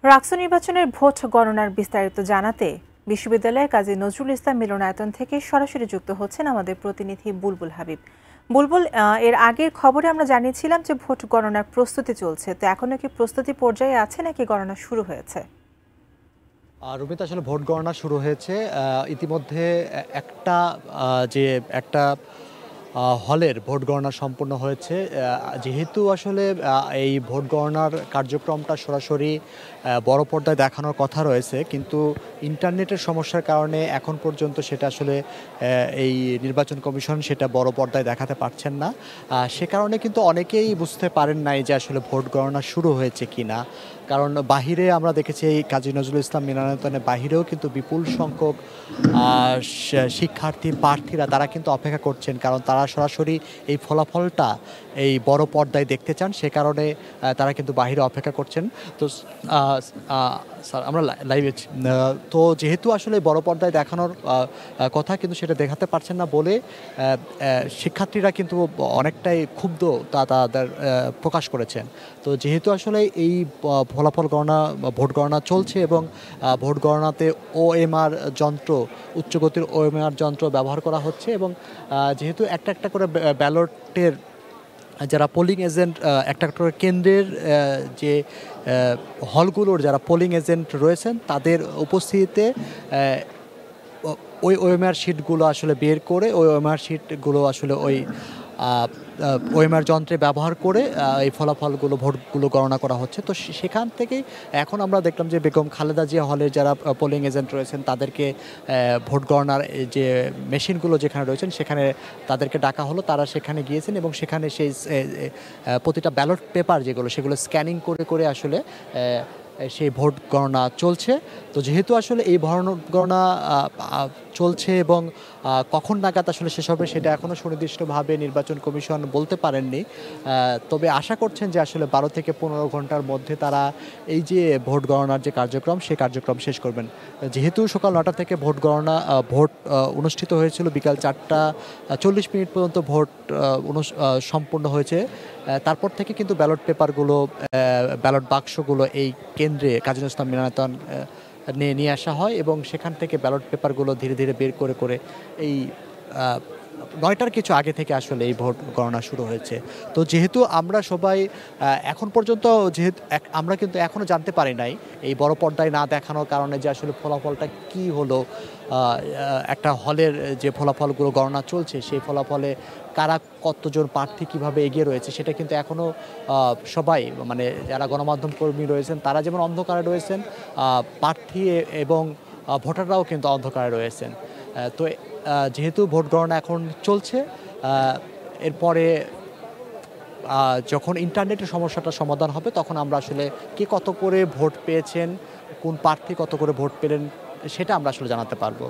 রাকসু নির্বাচনের ভোট গণনার বিস্তারিত জানাতে বিশ্ববিদ্যালয়ে কাজী নজরুল ইসলাম মিলনায়তন থেকে সরাসরি যুক্ত হচ্ছেন আমাদের প্রতিনিধি বুলবুল হাবিব। বুলবুল, এর আগের খবরে আমরা জানিয়েছিলাম যে ভোট গণনার প্রস্তুতি চলছে, তো এখনো কি প্রস্তুতি পর্যায়ে আছে নাকি গণনা শুরু হয়েছে? রুমিত, আসলে ভোট গণনা শুরু হয়েছে ইতিমধ্যে। একটা যে একটা হলের ভোট গণনা সম্পূর্ণ হয়েছে। যেহেতু আসলে এই ভোট গণনার কার্যক্রমটা সরাসরি বড় পর্দায় দেখানোর কথা রয়েছে, কিন্তু ইন্টারনেটের সমস্যার কারণে এখন পর্যন্ত সেটা আসলে এই নির্বাচন কমিশন সেটা বড় পর্দায় দেখাতে পারছেন না। সে কারণে কিন্তু অনেকেই বুঝতে পারেন নাই যে আসলে ভোট গণনা শুরু হয়েছে কি না। কারণ বাহিরে আমরা দেখেছি এই কাজী নজরুল ইসলাম মিলনায়তনের বাহিরেও কিন্তু বিপুল সংখ্যক শিক্ষার্থী প্রার্থীরা তারা কিন্তু অপেক্ষা করছেন, কারণ তারা সরাসরি এই ফলাফলটা এই বড় পর্দায় দেখতে চান। সে কারণে তারা কিন্তু বাহিরে অপেক্ষা করছেন। তো স্যার, আমরা লাইভে তো যেহেতু আসলে বড় পর্দায় দেখানোর কথা, কিন্তু সেটা দেখাতে পারছেন না বলে শিক্ষার্থীরা কিন্তু অনেকটাই ক্ষুব্ধ তাদের প্রকাশ করেছেন। তো যেহেতু আসলে এই ফলাফল গণনা ভোট গণনা চলছে এবং ভোট গণনাতে ওএমআর যন্ত্র, উচ্চগতির ওএমআর যন্ত্র ব্যবহার করা হচ্ছে এবং যেহেতু একটা একটা করে ব্যালটের যারা পোলিং এজেন্ট, একটা একটা করে কেন্দ্রের যে হলগুলোর যারা পোলিং এজেন্ট রয়েছেন তাদের উপস্থিতিতে ওই ওএমআর শিটগুলো আসলে বের করে ওই ওএমআর শিটগুলো আসলে ওই ওএমআর যন্ত্রে ব্যবহার করে এই ফলাফলগুলো ভোটগুলো গণনা করা হচ্ছে। তো সেখান থেকেই এখন আমরা দেখলাম যে বেগম খালেদা জিয়া হলের যারা পোলিং এজেন্ট রয়েছেন তাদেরকে ভোট গণনার যে মেশিনগুলো যেখানে রয়েছেন সেখানে তাদেরকে ডাকা হলো। তারা সেখানে গিয়েছেন এবং সেখানে সেই প্রতিটা ব্যালট পেপার যেগুলো সেগুলো স্ক্যানিং করে করে আসলে সেই ভোট গণনা চলছে। তো যেহেতু আসলে এই গণনা চলছে এবং কখন নাগাদ আসলে শেষ হবে সেটা এখনও সুনির্দিষ্টভাবে নির্বাচন কমিশন বলতে পারেননি। তবে আশা করছেন যে আসলে 12 থেকে 15 ঘন্টার মধ্যে তারা এই যে ভোট গণনার যে কার্যক্রম সেই কার্যক্রম শেষ করবেন। যেহেতু সকাল 9টা থেকে ভোট অনুষ্ঠিত হয়েছিল, বিকাল 4টা 40 মিনিট পর্যন্ত ভোট সম্পূর্ণ হয়েছে। তারপর থেকে কিন্তু ব্যালট পেপারগুলো, ব্যালট বাক্সগুলো এই কেন্দ্রে কাজী নজরুল ইসলাম মিলনায়তন নিয়ে আসা হয় এবং সেখান থেকে ব্যালট পেপারগুলো ধীরে ধীরে বের করে করে এই 9টার কিছু আগে থেকে আসলে এই ভোট গণনা শুরু হয়েছে। তো যেহেতু আমরা সবাই এখন পর্যন্ত আমরা কিন্তু এখনও জানতে পারি নাই এই বড় পর্দায় না দেখানোর কারণে যে আসলে ফলাফলটা কি হলো। একটা হলের যে ফলাফলগুলো গণনা চলছে সেই ফলাফলে কারা কতজন প্রার্থী কিভাবে এগিয়ে রয়েছে সেটা কিন্তু এখনও সবাই, মানে যারা গণমাধ্যম কর্মী রয়েছেন তারা যেমন অন্ধকারে রয়েছেন, প্রার্থী এবং ভোটাররাও কিন্তু অন্ধকারে রয়েছেন। তো যেহেতু ভোট গণনা এখন চলছে, এরপরে যখন ইন্টারনেটের সমস্যাটা সমাধান হবে তখন আমরা আসলে কে কত করে ভোট পেয়েছেন, কোন প্রার্থী কত করে ভোট পেলেন সেটা আমরা আসলে জানাতে পারবো।